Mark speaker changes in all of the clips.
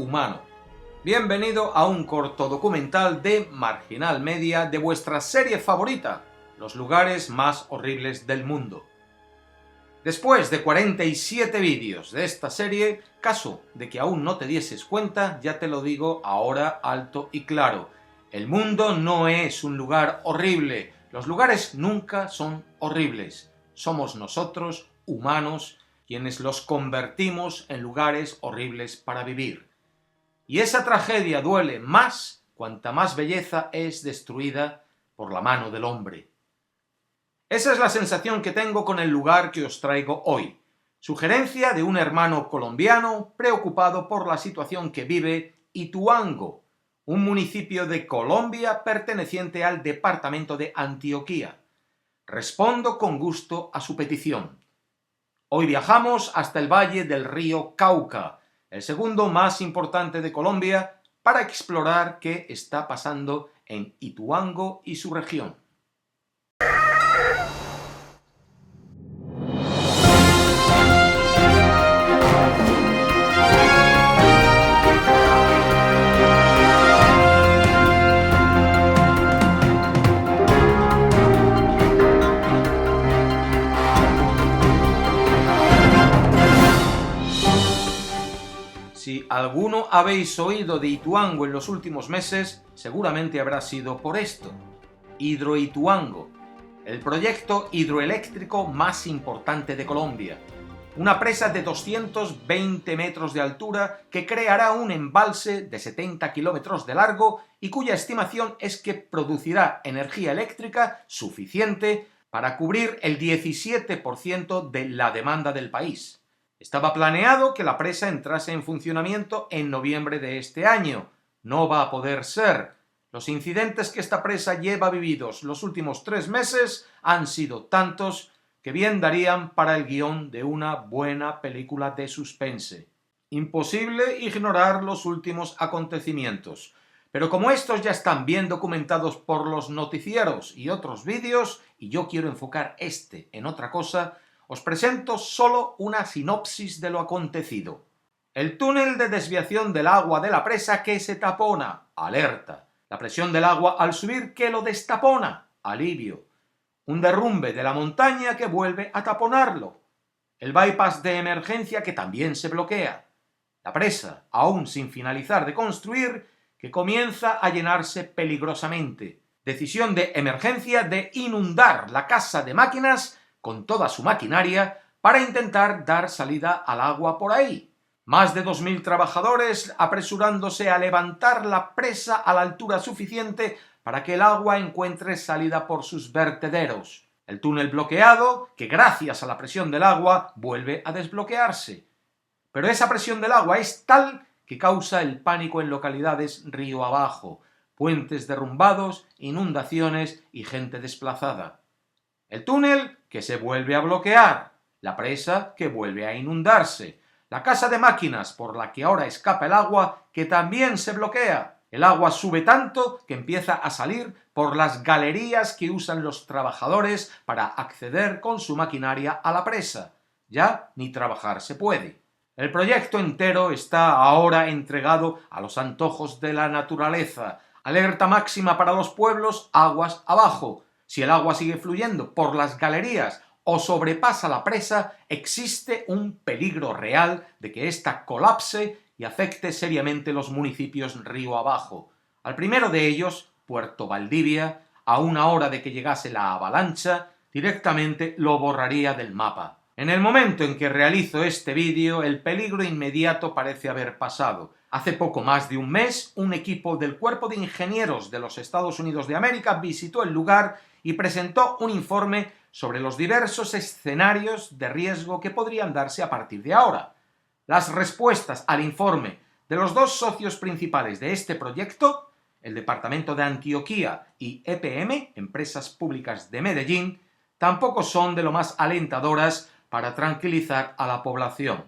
Speaker 1: humano. Bienvenido a un corto documental de Marginal Media de vuestra serie favorita, los lugares más horribles del mundo. Después de 47 vídeos de esta serie, caso de que aún no te dieses cuenta, ya te lo digo ahora alto y claro. El mundo no es un lugar horrible. Los lugares nunca son horribles. Somos nosotros, humanos, quienes los convertimos en lugares horribles para vivir. Y esa tragedia duele más cuanta más belleza es destruida por la mano del hombre. Esa es la sensación que tengo con el lugar que os traigo hoy. Sugerencia de un hermano colombiano preocupado por la situación que vive Ituango, un municipio de Colombia perteneciente al departamento de Antioquia. Respondo con gusto a su petición. Hoy viajamos hasta el valle del río Cauca, el segundo más importante de Colombia, para explorar qué está pasando en Ituango y su región. Si alguno habéis oído de Ituango en los últimos meses, seguramente habrá sido por esto. Hidroituango, el proyecto hidroeléctrico más importante de Colombia. Una presa de 220 metros de altura que creará un embalse de 70 kilómetros de largo y cuya estimación es que producirá energía eléctrica suficiente para cubrir el 17% de la demanda del país. Estaba planeado que la presa entrase en funcionamiento en noviembre de este año. No va a poder ser. Los incidentes que esta presa lleva vividos los últimos 3 meses han sido tantos que bien darían para el guión de una buena película de suspense. Imposible ignorar los últimos acontecimientos. Pero como estos ya están bien documentados por los noticieros y otros vídeos, y yo quiero enfocar este en otra cosa, os presento solo una sinopsis de lo acontecido. El túnel de desviación del agua de la presa que se tapona, alerta. La presión del agua al subir que lo destapona, alivio. Un derrumbe de la montaña que vuelve a taponarlo. El bypass de emergencia que también se bloquea. La presa, aún sin finalizar de construir, que comienza a llenarse peligrosamente. Decisión de emergencia de inundar la casa de máquinas con toda su maquinaria para intentar dar salida al agua por ahí. Más de 2.000 trabajadores apresurándose a levantar la presa a la altura suficiente para que el agua encuentre salida por sus vertederos. El túnel bloqueado, que gracias a la presión del agua vuelve a desbloquearse. Pero esa presión del agua es tal que causa el pánico en localidades río abajo, puentes derrumbados, inundaciones y gente desplazada. El túnel que se vuelve a bloquear, la presa que vuelve a inundarse, la casa de máquinas por la que ahora escapa el agua que también se bloquea. El agua sube tanto que empieza a salir por las galerías que usan los trabajadores para acceder con su maquinaria a la presa. Ya ni trabajar se puede. El proyecto entero está ahora entregado a los antojos de la naturaleza. Alerta máxima para los pueblos aguas abajo. Si el agua sigue fluyendo por las galerías o sobrepasa la presa, existe un peligro real de que ésta colapse y afecte seriamente los municipios río abajo. Al primero de ellos, Puerto Valdivia, a una hora de que llegase la avalancha, directamente lo borraría del mapa. En el momento en que realizo este vídeo, el peligro inmediato parece haber pasado. Hace poco más de un mes, un equipo del Cuerpo de Ingenieros de los Estados Unidos de América visitó el lugar y presentó un informe sobre los diversos escenarios de riesgo que podrían darse a partir de ahora. Las respuestas al informe de los dos socios principales de este proyecto, el Departamento de Antioquia y EPM, Empresas Públicas de Medellín, tampoco son de lo más alentadoras para tranquilizar a la población.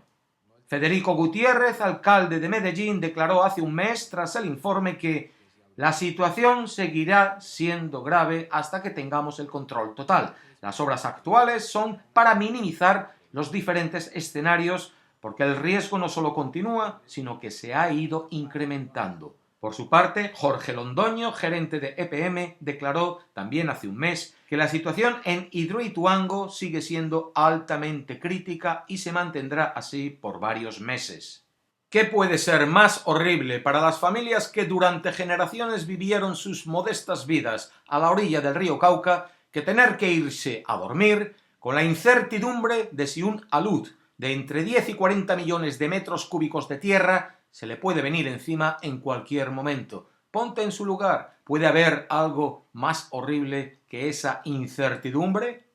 Speaker 1: Federico Gutiérrez, alcalde de Medellín, declaró hace un mes tras el informe que la situación seguirá siendo grave hasta que tengamos el control total. Las obras actuales son para minimizar los diferentes escenarios porque el riesgo no solo continúa, sino que se ha ido incrementando. Por su parte, Jorge Londoño, gerente de EPM, declaró también hace un mes que la situación en Hidroituango sigue siendo altamente crítica y se mantendrá así por varios meses. ¿Qué puede ser más horrible para las familias que durante generaciones vivieron sus modestas vidas a la orilla del río Cauca que tener que irse a dormir con la incertidumbre de si un alud de entre 10 y 40 millones de metros cúbicos de tierra se le puede venir encima en cualquier momento? Ponte en su lugar. ¿Puede haber algo más horrible que esa incertidumbre?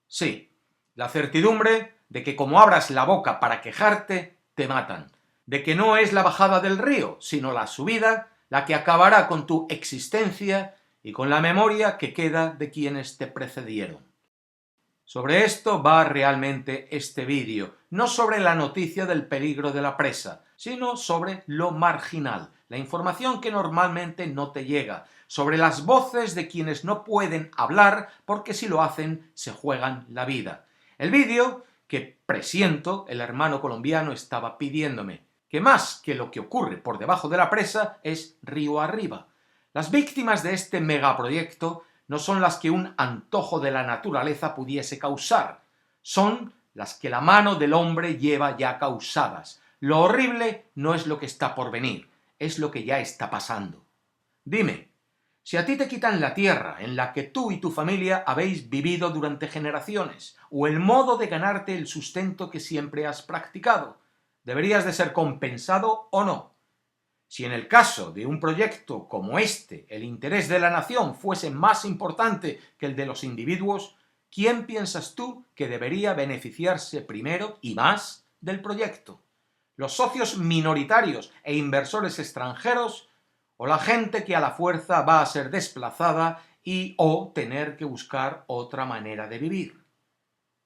Speaker 1: Sí, la certidumbre de que como abras la boca para quejarte, te matan. De que no es la bajada del río, sino la subida, la que acabará con tu existencia y con la memoria que queda de quienes te precedieron. Sobre esto va realmente este vídeo, no sobre la noticia del peligro de la presa, sino sobre lo marginal, la información que normalmente no te llega, sobre las voces de quienes no pueden hablar porque si lo hacen se juegan la vida. El vídeo que presiento el hermano colombiano estaba pidiéndome, que más que lo que ocurre por debajo de la presa es río arriba. Las víctimas de este megaproyecto no son las que un antojo de la naturaleza pudiese causar, son las que la mano del hombre lleva ya causadas. Lo horrible no es lo que está por venir, es lo que ya está pasando. Dime, si a ti te quitan la tierra en la que tú y tu familia habéis vivido durante generaciones, o el modo de ganarte el sustento que siempre has practicado, ¿deberías de ser compensado o no? Si en el caso de un proyecto como este el interés de la nación fuese más importante que el de los individuos, ¿quién piensas tú que debería beneficiarse primero y más del proyecto? ¿Los socios minoritarios e inversores extranjeros o la gente que a la fuerza va a ser desplazada y o tener que buscar otra manera de vivir?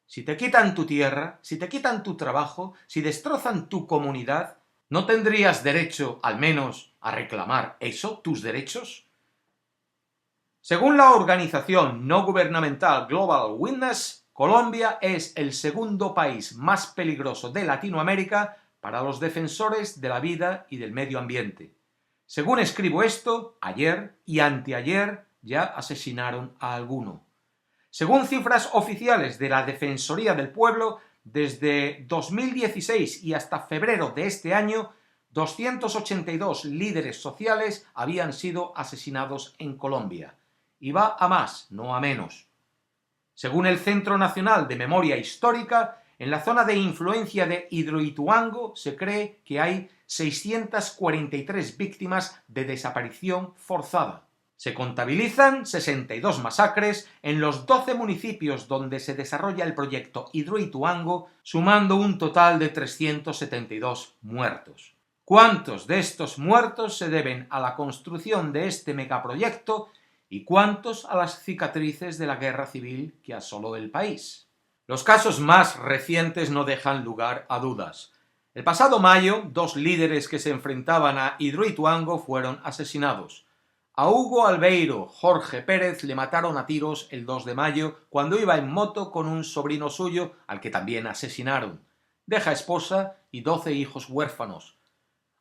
Speaker 1: Si te quitan tu tierra, si te quitan tu trabajo, si destrozan tu comunidad, ¿no tendrías derecho, al menos, a reclamar eso, tus derechos? Según la organización no gubernamental Global Witness, Colombia es el segundo país más peligroso de Latinoamérica para los defensores de la vida y del medio ambiente. Según escribo esto, ayer y anteayer ya asesinaron a alguno. Según cifras oficiales de la Defensoría del Pueblo, desde 2016 y hasta febrero de este año, 282 líderes sociales habían sido asesinados en Colombia. Y va a más, no a menos. Según el Centro Nacional de Memoria Histórica, en la zona de influencia de Hidroituango se cree que hay 643 víctimas de desaparición forzada. Se contabilizan 62 masacres en los 12 municipios donde se desarrolla el proyecto Hidroituango, sumando un total de 372 muertos. ¿Cuántos de estos muertos se deben a la construcción de este megaproyecto y cuántos a las cicatrices de la guerra civil que asoló el país? Los casos más recientes no dejan lugar a dudas. El pasado mayo, 2 líderes que se enfrentaban a Hidroituango fueron asesinados. A Hugo Albeiro Jorge Pérez le mataron a tiros el 2 de mayo cuando iba en moto con un sobrino suyo al que también asesinaron. Deja esposa y 12 hijos huérfanos.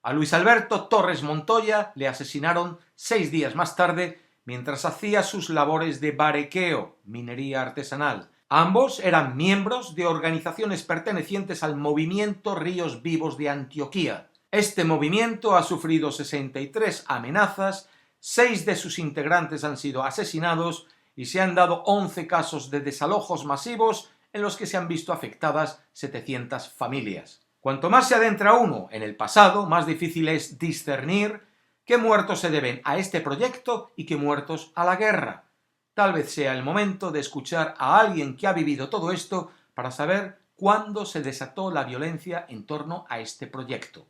Speaker 1: A Luis Alberto Torres Montoya le asesinaron 6 días más tarde mientras hacía sus labores de barequeo, minería artesanal. Ambos eran miembros de organizaciones pertenecientes al movimiento Ríos Vivos de Antioquía. Este movimiento ha sufrido 63 amenazas, 6 de sus integrantes han sido asesinados y se han dado 11 casos de desalojos masivos en los que se han visto afectadas 700 familias. Cuanto más se adentra uno en el pasado, más difícil es discernir qué muertos se deben a este proyecto y qué muertos a la guerra. Tal vez sea el momento de escuchar a alguien que ha vivido todo esto para saber cuándo se desató la violencia en torno a este proyecto.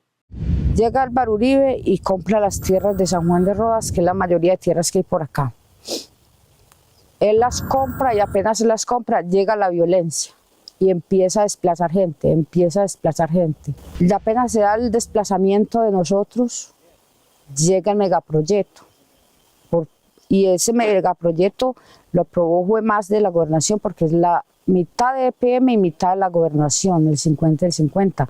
Speaker 2: Llega Álvaro Uribe y compra las tierras de San Juan de Rodas, que es la mayoría de tierras que hay por acá. Él las compra y apenas las compra llega la violencia y empieza a desplazar gente, Y apenas se da el desplazamiento de nosotros, llega el megaproyecto. Y ese megaproyecto lo aprobó fue más de la gobernación porque es la mitad de EPM y mitad de la gobernación, el 50 y el 50,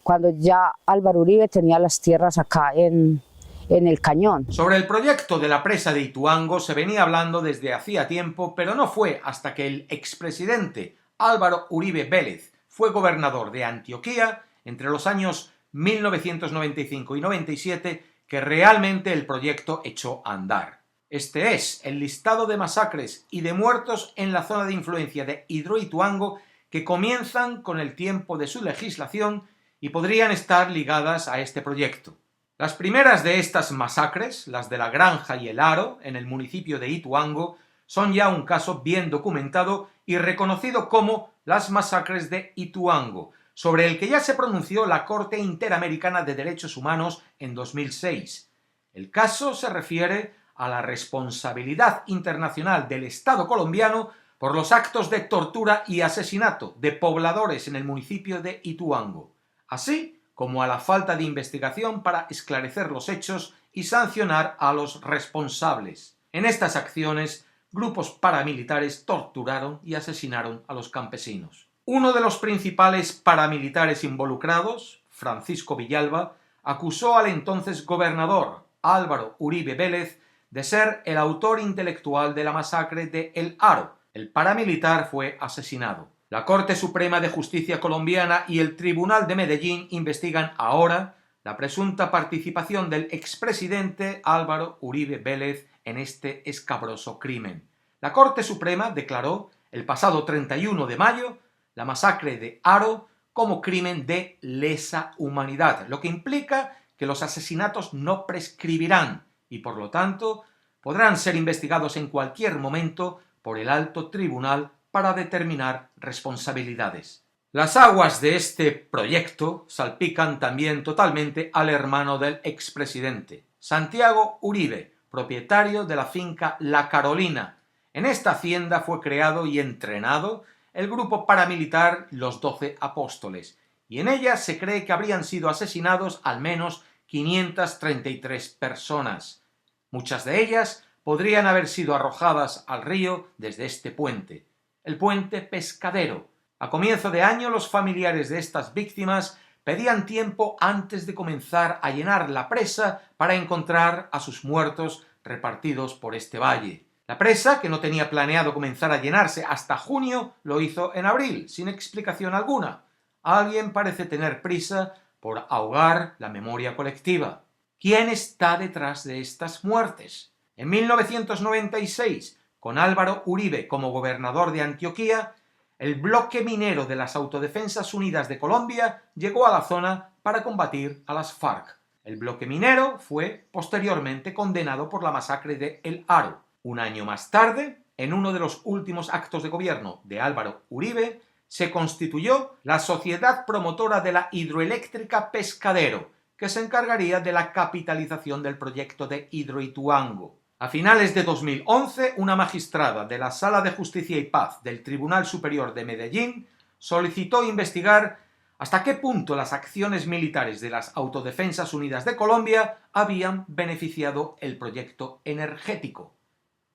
Speaker 2: cuando ya Álvaro Uribe tenía las tierras acá en el cañón.
Speaker 1: Sobre el proyecto de la presa de Ituango se venía hablando desde hacía tiempo, pero no fue hasta que el expresidente Álvaro Uribe Vélez fue gobernador de Antioquia entre los años 1995 y 97 que realmente el proyecto echó a andar. Este es el listado de masacres y de muertos en la zona de influencia de Hidroituango que comienzan con el tiempo de su legislación y podrían estar ligadas a este proyecto. Las primeras de estas masacres, las de La Granja y El Haro, en el municipio de Ituango, son ya un caso bien documentado y reconocido como las masacres de Ituango, sobre el que ya se pronunció la Corte Interamericana de Derechos Humanos en 2006. El caso se refiere a la responsabilidad internacional del Estado colombiano por los actos de tortura y asesinato de pobladores en el municipio de Ituango, así como a la falta de investigación para esclarecer los hechos y sancionar a los responsables. En estas acciones, grupos paramilitares torturaron y asesinaron a los campesinos. Uno de los principales paramilitares involucrados, Francisco Villalba, acusó al entonces gobernador Álvaro Uribe Vélez de ser el autor intelectual de la masacre de El Haro. El paramilitar fue asesinado. La Corte Suprema de Justicia colombiana y el Tribunal de Medellín investigan ahora la presunta participación del expresidente Álvaro Uribe Vélez en este escabroso crimen. La Corte Suprema declaró el pasado 31 de mayo la masacre de Haro como crimen de lesa humanidad, lo que implica que los asesinatos no prescribirán y, por lo tanto, podrán ser investigados en cualquier momento por el alto tribunal para determinar responsabilidades. Las aguas de este proyecto salpican también totalmente al hermano del expresidente, Santiago Uribe, propietario de la finca La Carolina. En esta hacienda fue creado y entrenado el grupo paramilitar Los 12 Apóstoles, y en ella se cree que habrían sido asesinados al menos 533 personas. Muchas de ellas podrían haber sido arrojadas al río desde este puente, el puente Pescadero. A comienzo de año, los familiares de estas víctimas pedían tiempo antes de comenzar a llenar la presa para encontrar a sus muertos repartidos por este valle. La presa, que no tenía planeado comenzar a llenarse hasta junio, lo hizo en abril, sin explicación alguna. Alguien parece tener prisa por ahogar la memoria colectiva. ¿Quién está detrás de estas muertes? En 1996, con Álvaro Uribe como gobernador de Antioquia, el bloque minero de las Autodefensas Unidas de Colombia llegó a la zona para combatir a las FARC. El bloque minero fue posteriormente condenado por la masacre de El Haro. Un año más tarde, en uno de los últimos actos de gobierno de Álvaro Uribe, se constituyó la Sociedad Promotora de la Hidroeléctrica Pescadero, que se encargaría de la capitalización del proyecto de Hidroituango. A finales de 2011, una magistrada de la Sala de Justicia y Paz del Tribunal Superior de Medellín solicitó investigar hasta qué punto las acciones militares de las Autodefensas Unidas de Colombia habían beneficiado el proyecto energético.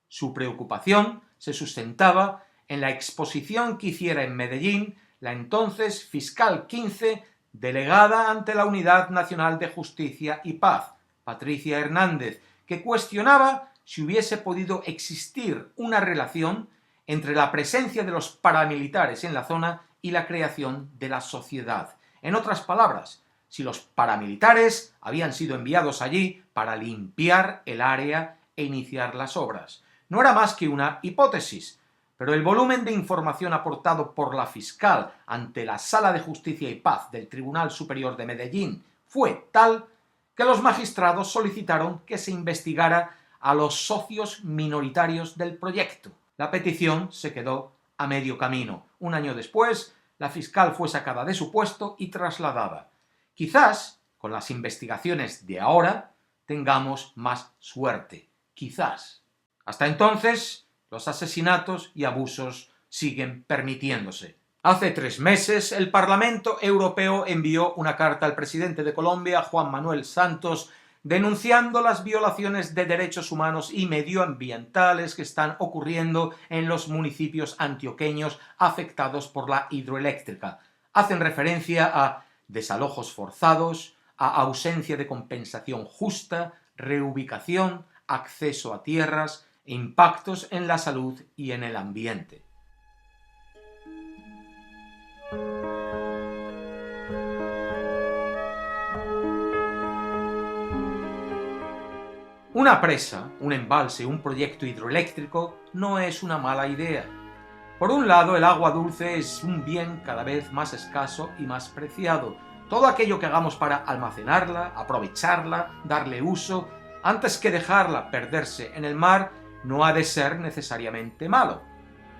Speaker 1: Su preocupación se sustentaba en la exposición que hiciera en Medellín la entonces fiscal 15 delegada ante la Unidad Nacional de Justicia y Paz, Patricia Hernández, que cuestionaba si hubiese podido existir una relación entre la presencia de los paramilitares en la zona y la creación de la sociedad. En otras palabras, si los paramilitares habían sido enviados allí para limpiar el área e iniciar las obras. No era más que una hipótesis, pero el volumen de información aportado por la fiscal ante la Sala de Justicia y Paz del Tribunal Superior de Medellín fue tal que los magistrados solicitaron que se investigara a los socios minoritarios del proyecto. La petición se quedó a medio camino. Un año después, la fiscal fue sacada de su puesto y trasladada. Quizás, con las investigaciones de ahora, tengamos más suerte. Quizás. Hasta entonces, los asesinatos y abusos siguen permitiéndose. Hace 3 meses, el Parlamento Europeo envió una carta al presidente de Colombia, Juan Manuel Santos, denunciando las violaciones de derechos humanos y medioambientales que están ocurriendo en los municipios antioqueños afectados por la hidroeléctrica. Hacen referencia a desalojos forzados, a ausencia de compensación justa, reubicación, acceso a tierras, impactos en la salud y en el ambiente. Una presa, un embalse, un proyecto hidroeléctrico no es una mala idea. Por un lado, el agua dulce es un bien cada vez más escaso y más preciado. Todo aquello que hagamos para almacenarla, aprovecharla, darle uso, antes que dejarla perderse en el mar, no ha de ser necesariamente malo.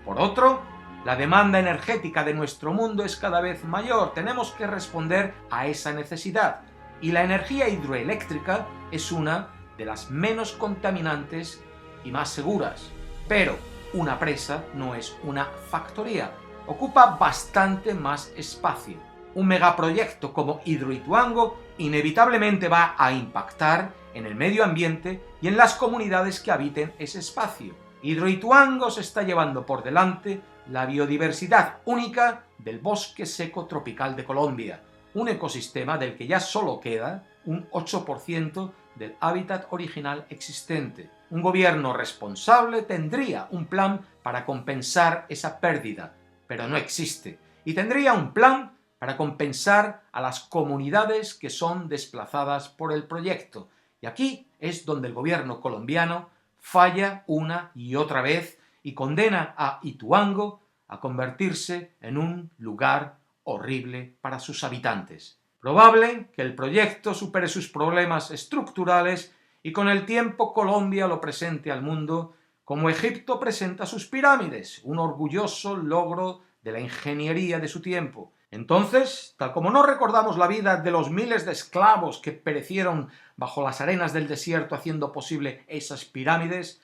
Speaker 1: Por otro, la demanda energética de nuestro mundo es cada vez mayor. Tenemos que responder a esa necesidad. Y la energía hidroeléctrica es una de las menos contaminantes y más seguras. Pero una presa no es una factoría, ocupa bastante más espacio. Un megaproyecto como Hidroituango inevitablemente va a impactar en el medio ambiente y en las comunidades que habiten ese espacio. Hidroituango se está llevando por delante la biodiversidad única del bosque seco tropical de Colombia, un ecosistema del que ya solo queda un 8% del hábitat original existente. Un gobierno responsable tendría un plan para compensar esa pérdida, pero no existe, y tendría un plan para compensar a las comunidades que son desplazadas por el proyecto. Y aquí es donde el gobierno colombiano falla una y otra vez y condena a Ituango a convertirse en un lugar horrible para sus habitantes. Probable que el proyecto supere sus problemas estructurales y con el tiempo Colombia lo presente al mundo como Egipto presenta sus pirámides, un orgulloso logro de la ingeniería de su tiempo. Entonces, tal como no recordamos la vida de los miles de esclavos que perecieron bajo las arenas del desierto haciendo posible esas pirámides,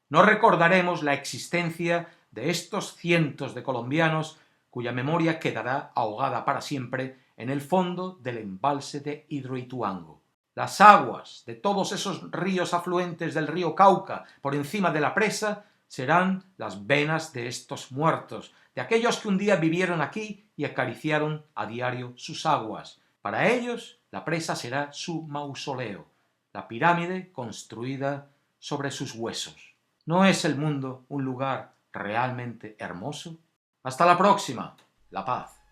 Speaker 1: no recordaremos la existencia de estos cientos de colombianos cuya memoria quedará ahogada para siempre en el fondo del embalse de Hidroituango. Las aguas de todos esos ríos afluentes del río Cauca por encima de la presa serán las venas de estos muertos, de aquellos que un día vivieron aquí y acariciaron a diario sus aguas. Para ellos, la presa será su mausoleo, la pirámide construida sobre sus huesos. ¿No es el mundo un lugar realmente hermoso? Hasta la próxima. La paz.